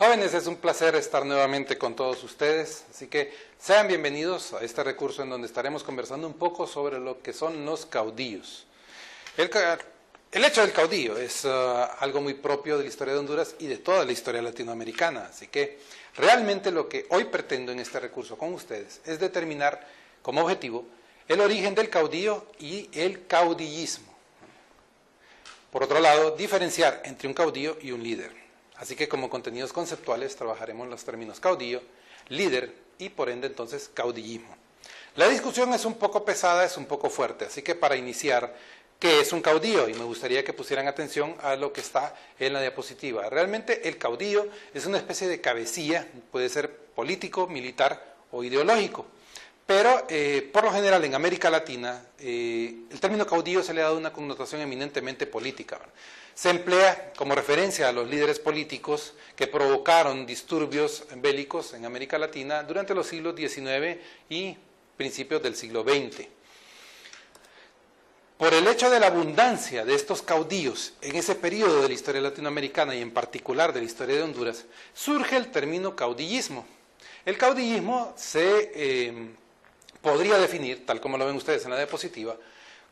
Jóvenes, es un placer estar nuevamente con todos ustedes, así que sean bienvenidos a este recurso en donde estaremos conversando un poco sobre lo que son los caudillos. El hecho del caudillo es algo muy propio de la historia de Honduras y de toda la historia latinoamericana, así que realmente lo que hoy pretendo en este recurso con ustedes es determinar como objetivo el origen del caudillo y el caudillismo. Por otro lado, diferenciar entre un caudillo y un líder. Así que como contenidos conceptuales trabajaremos los términos caudillo, líder y por ende entonces caudillismo. La discusión es un poco pesada, es un poco fuerte, así que para iniciar, ¿qué es un caudillo? Y me gustaría que pusieran atención a lo que está en la diapositiva. Realmente el caudillo es una especie de cabecilla, puede ser político, militar o ideológico. Pero por lo general en América Latina el término caudillo se le ha dado una connotación eminentemente política. Se emplea como referencia a los líderes políticos que provocaron disturbios bélicos en América Latina durante los siglos XIX y principios del siglo XX. Por el hecho de la abundancia de estos caudillos en ese periodo de la historia latinoamericana y en particular de la historia de Honduras, surge el término caudillismo. El caudillismo se podría definir, tal como lo ven ustedes en la diapositiva,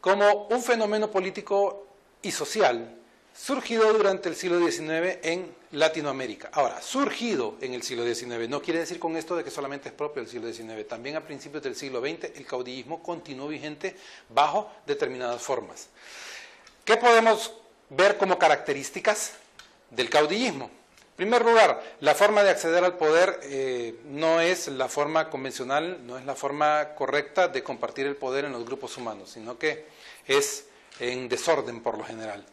como un fenómeno político y social surgido durante el siglo XIX en Latinoamérica. Ahora, surgido en el siglo XIX no quiere decir con esto de que solamente es propio del siglo XIX. También a principios del siglo XX el caudillismo continuó vigente bajo determinadas formas. ¿Qué podemos ver como características del caudillismo? En primer lugar, la forma de acceder al poder no es la forma convencional, no es la forma correcta de compartir el poder en los grupos humanos, sino que es en desorden por lo general.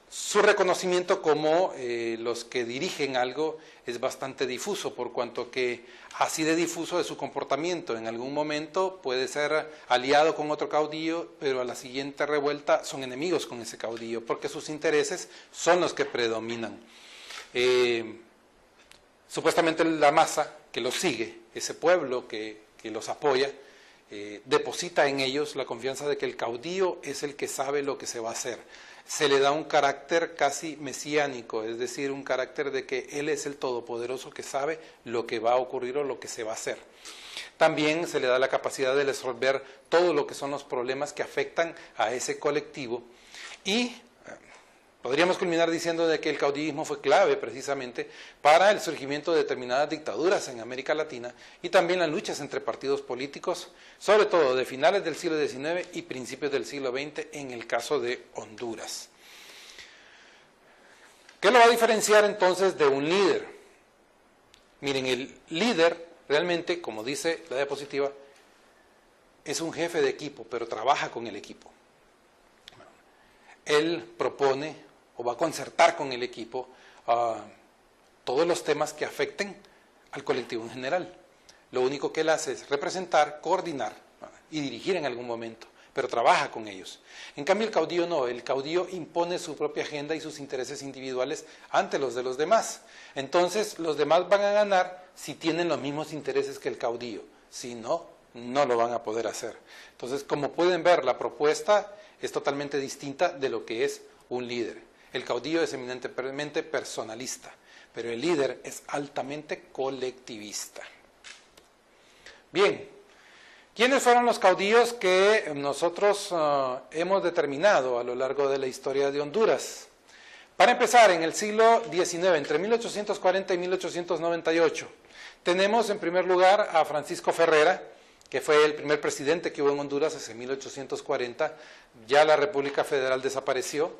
Su reconocimiento como los que dirigen algo es bastante difuso, por cuanto que así de difuso es su comportamiento. En algún momento puede ser aliado con otro caudillo, pero a la siguiente revuelta son enemigos con ese caudillo, porque sus intereses son los que predominan. Supuestamente la masa que los sigue, ese pueblo que los apoya, deposita en ellos la confianza de que el caudillo es el que sabe lo que se va a hacer. Se le da un carácter casi mesiánico, es decir, un carácter de que él es el todopoderoso que sabe lo que va a ocurrir o lo que se va a hacer. También se le da la capacidad de resolver todo lo que son los problemas que afectan a ese colectivo y podríamos culminar diciendo de que el caudillismo fue clave precisamente para el surgimiento de determinadas dictaduras en América Latina y también las luchas entre partidos políticos, sobre todo de finales del siglo XIX y principios del siglo XX en el caso de Honduras. ¿Qué lo va a diferenciar entonces de un líder? Miren, el líder realmente, como dice la diapositiva, es un jefe de equipo, pero trabaja con el equipo. Él propone o va a concertar con el equipo todos los temas que afecten al colectivo en general. Lo único que él hace es representar, coordinar y dirigir en algún momento, pero trabaja con ellos. En cambio el caudillo no, el caudillo impone su propia agenda y sus intereses individuales ante los de los demás. Entonces los demás van a ganar si tienen los mismos intereses que el caudillo, si no, no lo van a poder hacer. Entonces, como pueden ver, la propuesta es totalmente distinta de lo que es un líder. El caudillo es eminentemente personalista, pero el líder es altamente colectivista. Bien, ¿quiénes fueron los caudillos que nosotros hemos determinado a lo largo de la historia de Honduras? Para empezar, en el siglo XIX, entre 1840 y 1898, tenemos en primer lugar a Francisco Ferrera, que fue el primer presidente que hubo en Honduras hace 1840, ya la República Federal desapareció.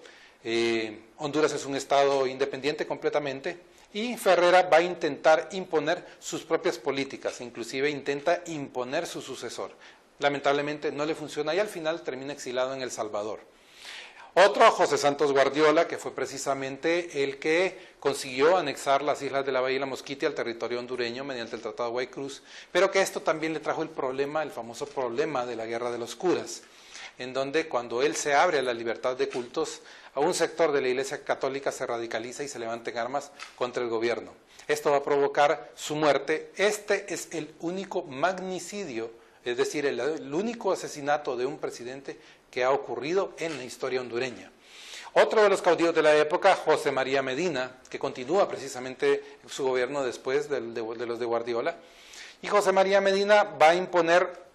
Honduras es un estado independiente completamente y Ferrera va a intentar imponer sus propias políticas, inclusive intenta imponer su sucesor. Lamentablemente no le funciona y al final termina exilado en El Salvador. Otro, José Santos Guardiola, que fue precisamente el que consiguió anexar las islas de la Bahía y la Mosquitia al territorio hondureño mediante el Tratado de Guaycruz, pero que esto también le trajo el problema, el famoso problema de la Guerra de los Curas, en donde cuando él se abre a la libertad de cultos, a un sector de la Iglesia Católica se radicaliza y se levanta en armas contra el gobierno. Esto va a provocar su muerte. Este es el único magnicidio, es decir, el único asesinato de un presidente que ha ocurrido en la historia hondureña. Otro de los caudillos de la época, José María Medina, que continúa precisamente su gobierno después de los de Guardiola. Y José María Medina va a imponer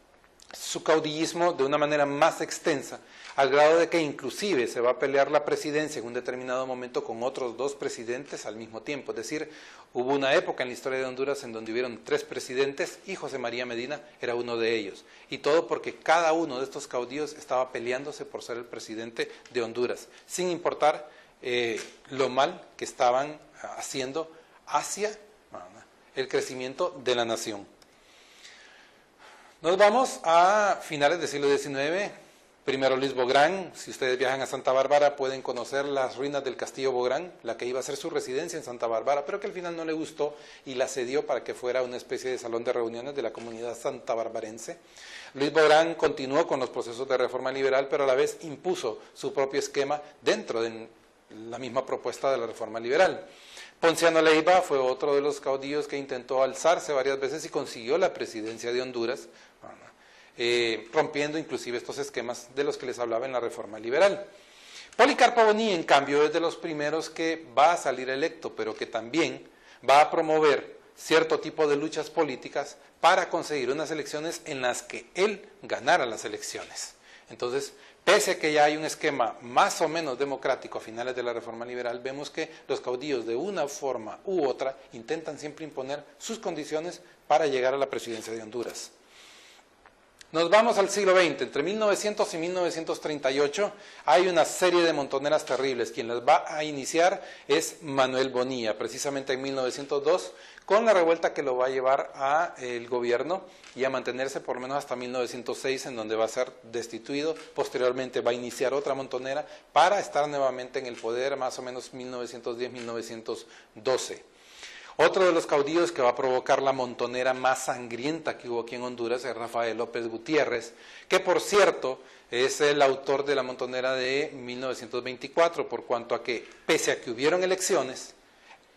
su caudillismo de una manera más extensa, al grado de que inclusive se va a pelear la presidencia en un determinado momento con otros 2 presidentes al mismo tiempo. Es decir, hubo una época en la historia de Honduras en donde hubieron 3 presidentes y José María Medina era uno de ellos. Y todo porque cada uno de estos caudillos estaba peleándose por ser el presidente de Honduras, sin importar lo mal que estaban haciendo hacia el crecimiento de la nación. Nos vamos a finales del siglo XIX. Primero Luis Bográn. Si ustedes viajan a Santa Bárbara pueden conocer las ruinas del Castillo Bográn, la que iba a ser su residencia en Santa Bárbara, pero que al final no le gustó y la cedió para que fuera una especie de salón de reuniones de la comunidad santabarbarense. Luis Bográn continuó con los procesos de reforma liberal, pero a la vez impuso su propio esquema dentro de la misma propuesta de la reforma liberal. Ponciano Leiva fue otro de los caudillos que intentó alzarse varias veces y consiguió la presidencia de Honduras, rompiendo inclusive estos esquemas de los que les hablaba en la reforma liberal. Policarpo Boní, en cambio, es de los primeros que va a salir electo, pero que también va a promover cierto tipo de luchas políticas para conseguir unas elecciones en las que él ganara las elecciones. Entonces, pese a que ya hay un esquema más o menos democrático a finales de la reforma liberal, vemos que los caudillos de una forma u otra intentan siempre imponer sus condiciones para llegar a la presidencia de Honduras. Nos vamos al siglo XX. Entre 1900 y 1938 hay una serie de montoneras terribles. Quien las va a iniciar es Manuel Bonilla, precisamente en 1902, con la revuelta que lo va a llevar al gobierno y a mantenerse por lo menos hasta 1906, en donde va a ser destituido. Posteriormente va a iniciar otra montonera para estar nuevamente en el poder, más o menos 1910-1912. Otro de los caudillos que va a provocar la montonera más sangrienta que hubo aquí en Honduras es Rafael López Gutiérrez, que por cierto es el autor de la montonera de 1924, por cuanto a que, pese a que hubieron elecciones,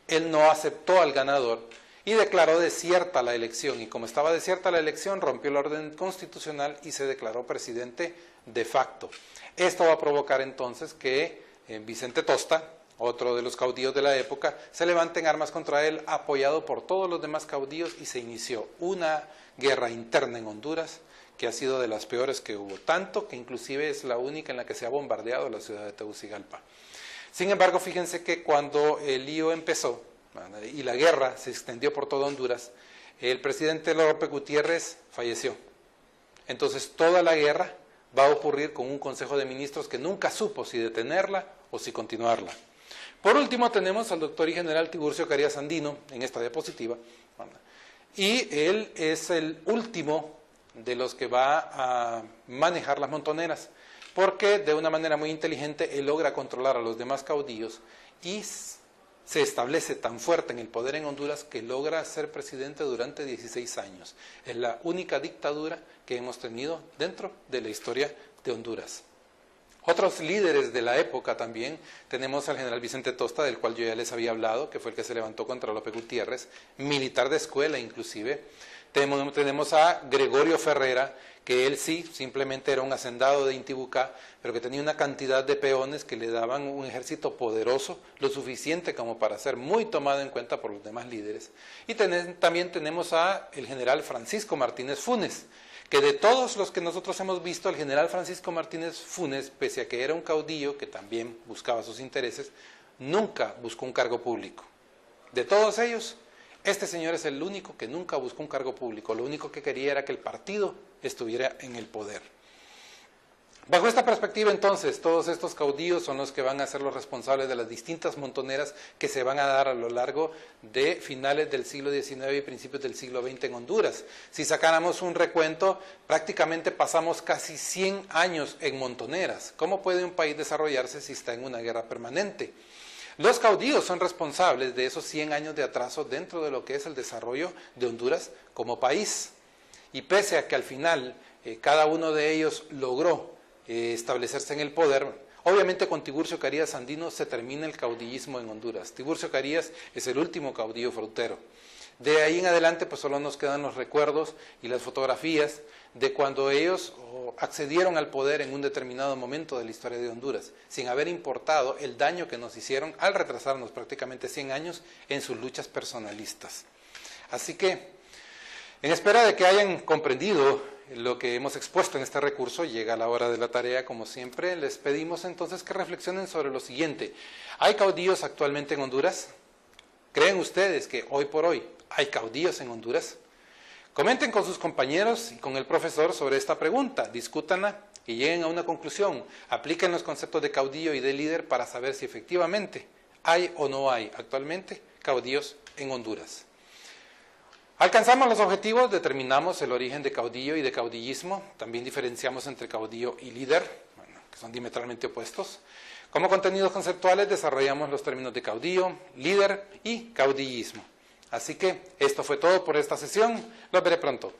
él no aceptó al ganador y declaró desierta la elección, y como estaba desierta la elección, rompió el orden constitucional y se declaró presidente de facto. Esto va a provocar entonces que Vicente Tosta, otro de los caudillos de la época, se levanta en armas contra él, apoyado por todos los demás caudillos, y se inició una guerra interna en Honduras que ha sido de las peores que hubo, tanto que inclusive es la única en la que se ha bombardeado la ciudad de Tegucigalpa. Sin embargo, fíjense que cuando el lío empezó y la guerra se extendió por todo Honduras, el presidente López Gutiérrez falleció. Entonces toda la guerra va a ocurrir con un consejo de ministros que nunca supo si detenerla o si continuarla. Por último tenemos al doctor y general Tiburcio Carías Andino en esta diapositiva, y él es el último de los que va a manejar las montoneras, porque de una manera muy inteligente él logra controlar a los demás caudillos y se establece tan fuerte en el poder en Honduras que logra ser presidente durante 16 años. Es la única dictadura que hemos tenido dentro de la historia de Honduras. Otros líderes de la época también, tenemos al general Vicente Tosta, del cual yo ya les había hablado, que fue el que se levantó contra López Gutiérrez, militar de escuela inclusive. Tenemos a Gregorio Ferrera, que él sí, simplemente era un hacendado de Intibucá, pero que tenía una cantidad de peones que le daban un ejército poderoso, lo suficiente como para ser muy tomado en cuenta por los demás líderes. Y también tenemos a el general Francisco Martínez Funes, que de todos los que nosotros hemos visto, el general Francisco Martínez Funes, pese a que era un caudillo que también buscaba sus intereses, nunca buscó un cargo público. De todos ellos, este señor es el único que nunca buscó un cargo público. Lo único que quería era que el partido estuviera en el poder. Bajo esta perspectiva, entonces, todos estos caudillos son los que van a ser los responsables de las distintas montoneras que se van a dar a lo largo de finales del siglo XIX y principios del siglo XX en Honduras. Si sacáramos un recuento, prácticamente pasamos casi 100 años en montoneras. ¿Cómo puede un país desarrollarse si está en una guerra permanente? Los caudillos son responsables de esos 100 años de atraso dentro de lo que es el desarrollo de Honduras como país. Y pese a que al final cada uno de ellos logró establecerse en el poder, obviamente con Tiburcio Carías Andino se termina el caudillismo en Honduras. Tiburcio Carías es el último caudillo frutero. De ahí en adelante pues solo nos quedan los recuerdos y las fotografías de cuando ellos accedieron al poder en un determinado momento de la historia de Honduras, sin haber importado el daño que nos hicieron al retrasarnos prácticamente 100 años en sus luchas personalistas. Así que, en espera de que hayan comprendido lo que hemos expuesto en este recurso, llega la hora de la tarea, como siempre. Les pedimos entonces que reflexionen sobre lo siguiente. ¿Hay caudillos actualmente en Honduras? ¿Creen ustedes que hoy por hoy hay caudillos en Honduras? Comenten con sus compañeros y con el profesor sobre esta pregunta, discútanla y lleguen a una conclusión. Apliquen los conceptos de caudillo y de líder para saber si efectivamente hay o no hay actualmente caudillos en Honduras. Alcanzamos los objetivos, determinamos el origen de caudillo y de caudillismo, también diferenciamos entre caudillo y líder, que son diametralmente opuestos. Como contenidos conceptuales desarrollamos los términos de caudillo, líder y caudillismo. Así que esto fue todo por esta sesión. Los veré pronto.